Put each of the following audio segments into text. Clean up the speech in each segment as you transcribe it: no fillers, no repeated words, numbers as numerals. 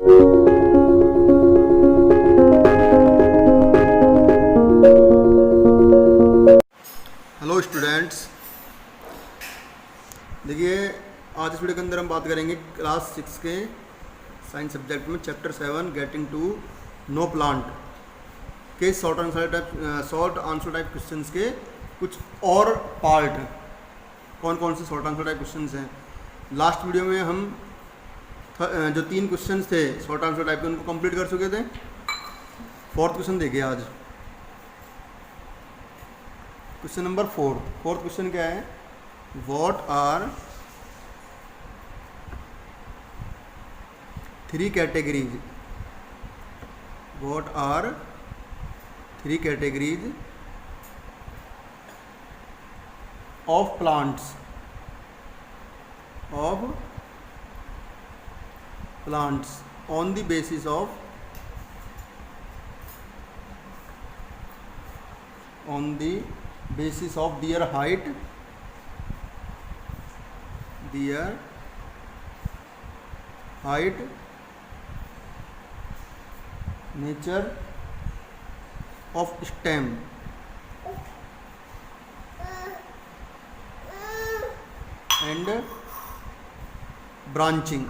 Hello students, देखिए आज इस वीडियो के अंदर हम बात करेंगे क्लास 6 के साइंस सब्जेक्ट में chapter 7 getting to know plant के शॉर्ट आंसर टाइप क्वेश्चंस के कुछ और पार्ट। कौन कौन से शॉर्ट आंसर टाइप क्वेश्चंस हैं? लास्ट वीडियो में हम जो 3 क्वेश्चंस थे शॉर्ट आंसर टाइप के उनको कंप्लीट कर चुके थे। फोर्थ क्वेश्चन देखिए आज, क्वेश्चन नंबर 4। फोर्थ क्वेश्चन क्या है? What are 3 categories? What are 3 categories of plants on the basis of their height, nature of stem and branching।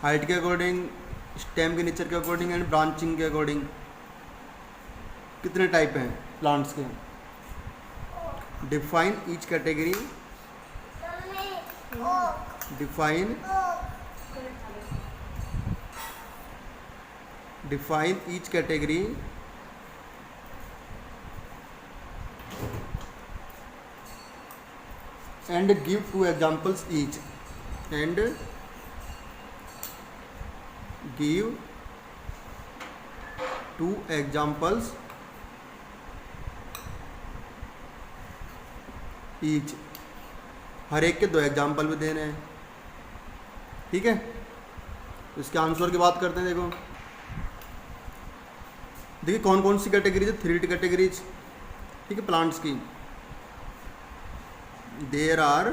Height के अकॉर्डिंग, स्टेम के नेचर के अकॉर्डिंग एंड ब्रांचिंग के according कितने type हैं plants के? Define each category, define each category and give 2 examples each, and give 2 examples each। हर एक के 2 example भी देने हैं, ठीक है? तो इसके आंसर की बात करते हैं। देखिए कौन कौन सी कैटेगरीज है? 3 कैटेगरीज, ठीक है, प्लांट्स की। there are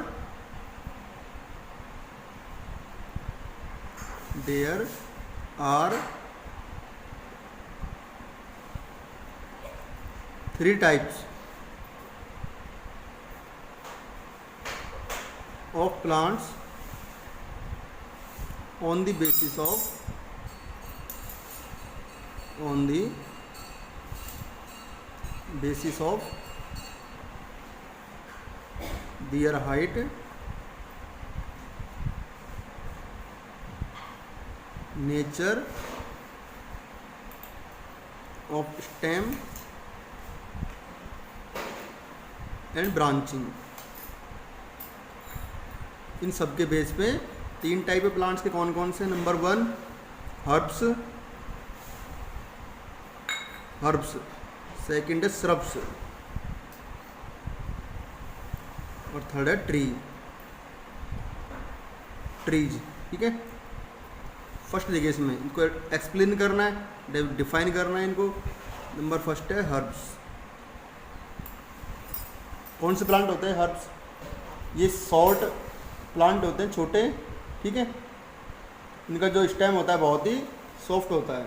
3 types of plants on the basis of their height, nature of stem and branching। इन सब के बेस पे 3 टाइप ऑफ प्लांट्स के कौन कौन से? नंबर 1 हर्ब्स, सेकंड है श्रब्स और थर्ड है ट्रीज, ठीक है? फर्स्ट देखिए, इसमें इनको एक्सप्लेन करना है, डिफाइन करना है इनको। नंबर फर्स्ट है हर्ब्स। कौन से प्लांट होते हैं हर्ब्स? ये शॉर्ट प्लांट होते हैं, छोटे, ठीक है? इनका जो स्टेम होता है बहुत ही सॉफ्ट होता है।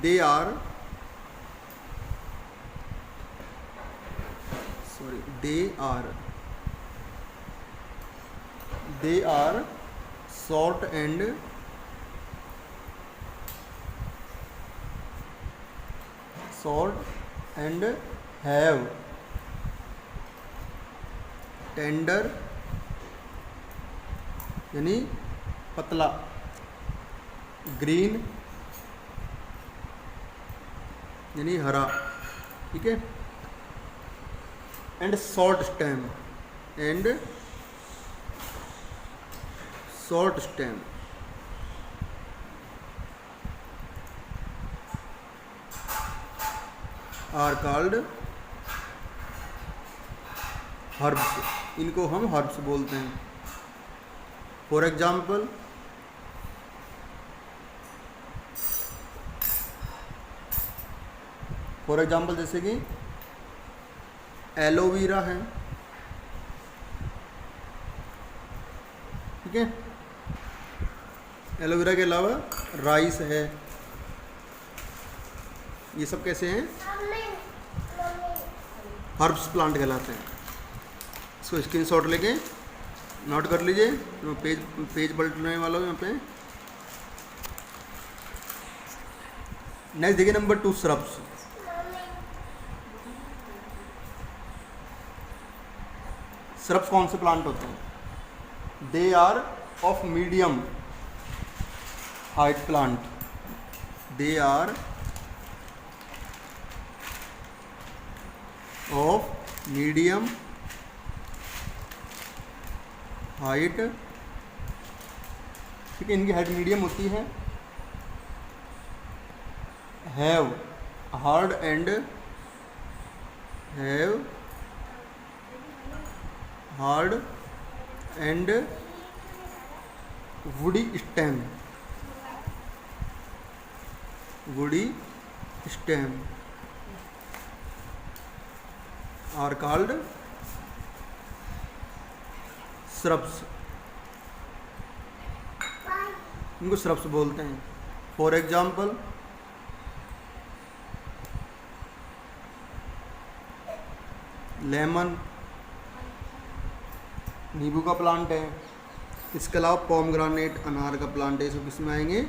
दे are short and have tender यानी पतला, ग्रीन यानी हरा, ठीक है? And short stem are called herbs. इनको हम हर्ब्स बोलते हैं। फॉर एग्जाम्पल जैसे कि एलोवेरा है, ठीक है। एलोवेरा के अलावा राइस है, ये सब कैसे हैं, हर्ब्स प्लांट कहलाते हैं। इसको स्क्रीनशॉट लेके नोट कर लीजिए, तो पेज पलटने वाला हूँ यहाँ पे। नेक्स्ट देखिए नंबर 2 श्रब्स। श्रब्स कौन से प्लांट होते हैं? They are of medium height plant, they are of medium height, ठीक है, इनकी हाइट मीडियम होती है। Have hard and woody stem, are called shrubs, इनको श्रब्स बोलते हैं। फॉर एग्जाम्पल लेमन नींबू का प्लांट है, इसके अलावा पोमग्रानेट अनार का प्लांट है, ये सब किसमें आएंगे?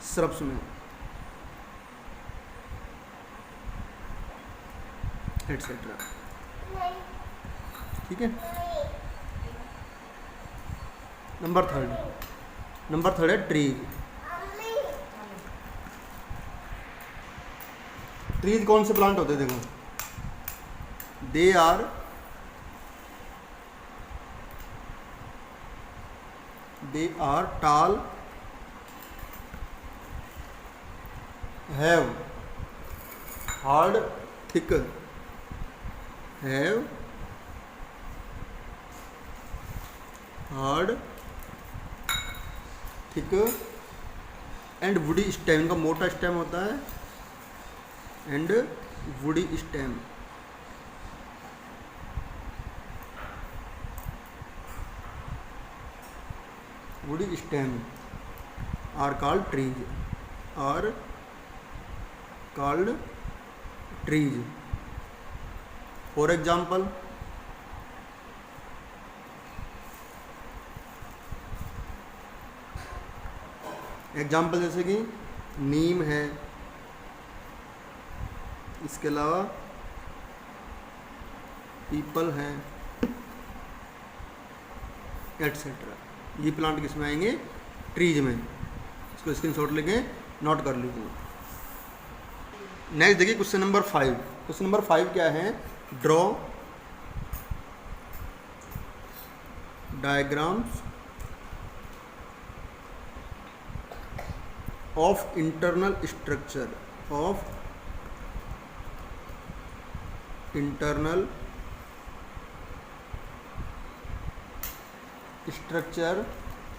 श्रब्स में, एटसेट्रा, ठीक है। नंबर थर्ड है ट्रीज। ट्रीज कौन से प्लांट होते हैं? देखो, they are tall, have hard thick, and woody stem, इनका मोटा स्टेम होता है, and woody stem. Woody stem are called trees, for example जैसे कि नीम है, इसके अलावा पीपल है, एटसेट्रा। ये प्लांट किस में आएंगे? ट्रीज में। इसको स्क्रीनशॉट लेके नोट कर लीजिए। नेक्स्ट देखिए क्वेश्चन नंबर 5। क्वेश्चन नंबर 5 क्या है? Draw diagrams of internal structure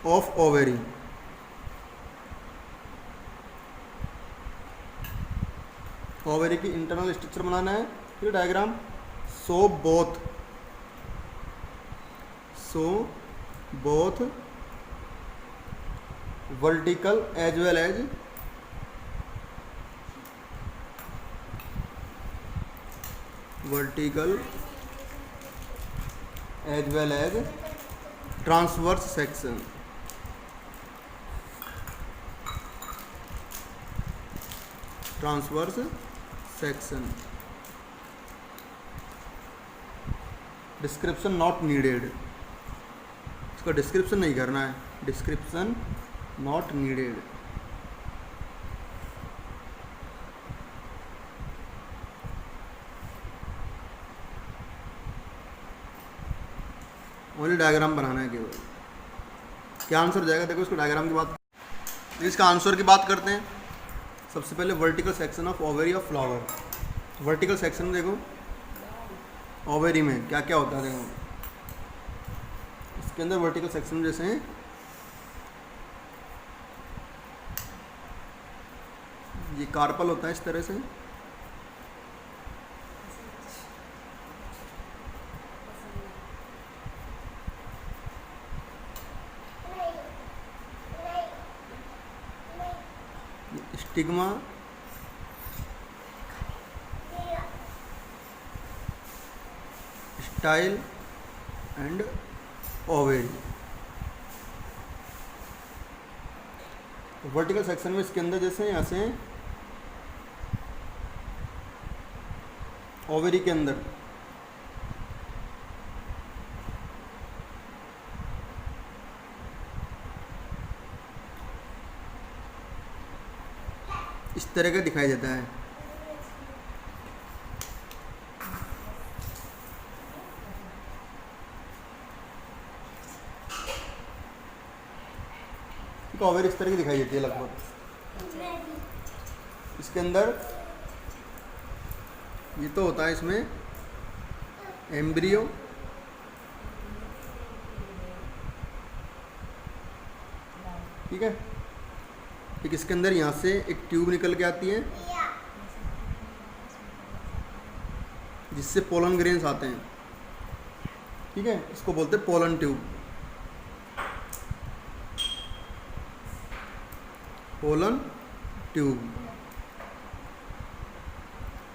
of ovary. Ovary की इंटरनल स्ट्रक्चर बनाना है, फिर diagram. So both vertical as well as transverse section. Description not needed, इसका डिस्क्रिप्शन नहीं करना है, description not needed. Only diagram बनाना है केवल। क्या आंसर हो जाएगा? देखो इसको डायग्राम की बात, इसका आंसर की बात करते हैं। सबसे पहले vertical section of ovary of flower. Vertical section देखो ओवेरी में क्या क्या होता है। देखो इसके अंदर वर्टिकल सेक्शन जैसे ये कार्पल होता है इस तरह से, stigma, style and ovary. Vertical section में इसके अंदर जैसे यहाँ से ओवेरी के अंदर इस तरह का दिखाई देता है। ओवेरी इस तरह की दिखाई देती है लगभग। इसके अंदर ये तो होता है इसमें एम्ब्रियो, ठीक है। एक इसके अंदर यहाँ से एक ट्यूब निकल के आती है जिससे पोलन ग्रेन्स आते हैं, ठीक है। इसको बोलते हैं पोलन ट्यूब, पोलन ट्यूब,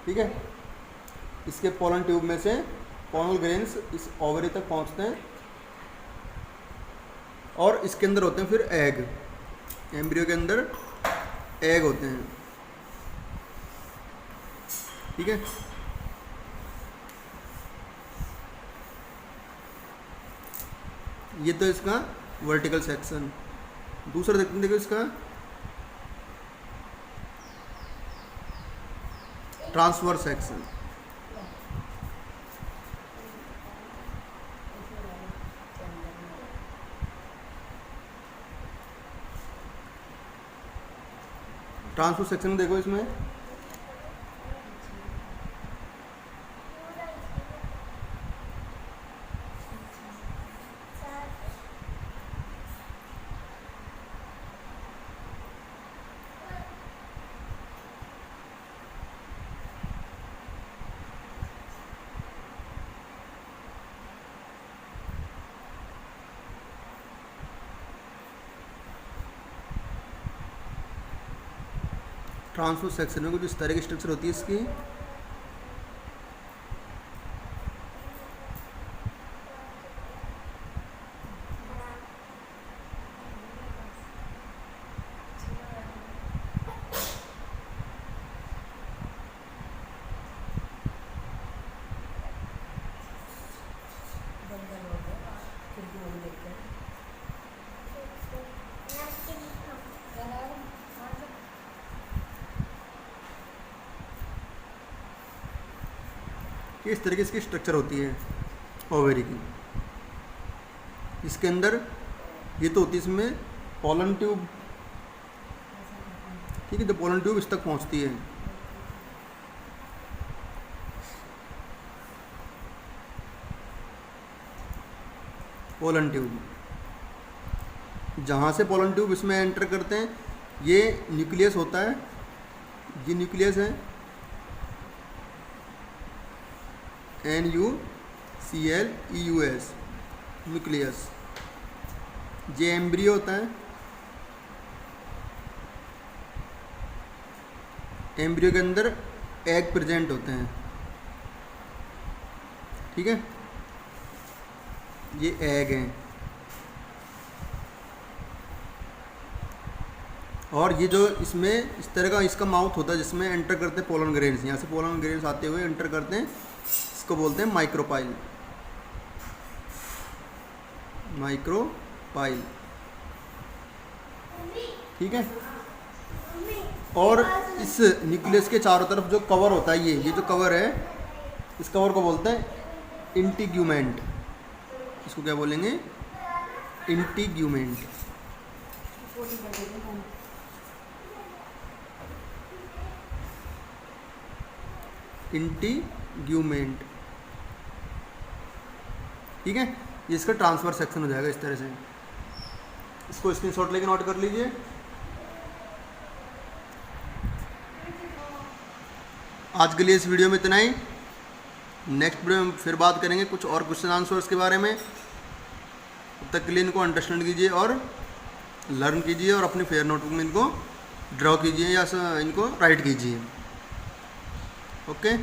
ठीक है। इसके पोलन ट्यूब में से पोलन ग्रेन्स इस ओवरी तक पहुंचते हैं और इसके अंदर होते हैं फिर एग। एम्ब्रियो के अंदर एग होते हैं, ठीक है। ये तो इसका वर्टिकल सेक्शन। दूसरा देखते हैं, देखो इसका ट्रांसवर्स सेक्शन। ट्रांसवर्स सेक्शन देखो इसमें ट्रांसवर्स सेक्शन में कुछ इस तरह की स्ट्रक्चर होती है इसकी। इस तरीके से स्ट्रक्चर होती है ओवेरी की। इसके अंदर ये तो होती है इसमें पोलन ट्यूब, ठीक है। तो पोलन ट्यूब इस तक पहुंचती है। पोलन ट्यूब, जहाँ से पोलन ट्यूब इसमें एंटर करते हैं ये न्यूक्लियस होता है। ये न्यूक्लियस है NuClEus, न्यूक्लियस। ये एम्ब्रियो होता है। एम्ब्रियो के अंदर एग प्रेजेंट होते हैं, ठीक है। ये एग हैं और ये जो इसमें इस तरह का इसका माउथ होता है जिसमें एंटर करते हैं पोलन ग्रेन्स। यहाँ से पोलन ग्रेन्स आते हुए एंटर करते हैं, इसको बोलते हैं माइक्रोपाइल। माइक्रोपाइल, ठीक है। और इस न्यूक्लियस के चारों तरफ जो कवर होता है ये जो कवर है, इस कवर को बोलते हैं इंटीग्यूमेंट। इसको क्या बोलेंगे? इंटीग्यूमेंट। इंटीग्यूमेंट, ठीक है। ये इसका ट्रांसफर सेक्शन हो जाएगा इस तरह से। इसको स्क्रीनशॉट लेके नोट कर लीजिए। आज के लिए इस वीडियो में इतना ही। नेक्स्ट वीडियो में फिर बात करेंगे कुछ और क्वेश्चन आंसर्स के बारे में। तब तक के लिए इनको अंडरस्टैंड कीजिए और लर्न कीजिए और अपनी फेयर नोटबुक में इनको ड्रॉ कीजिए या इनको राइट कीजिए। ओके।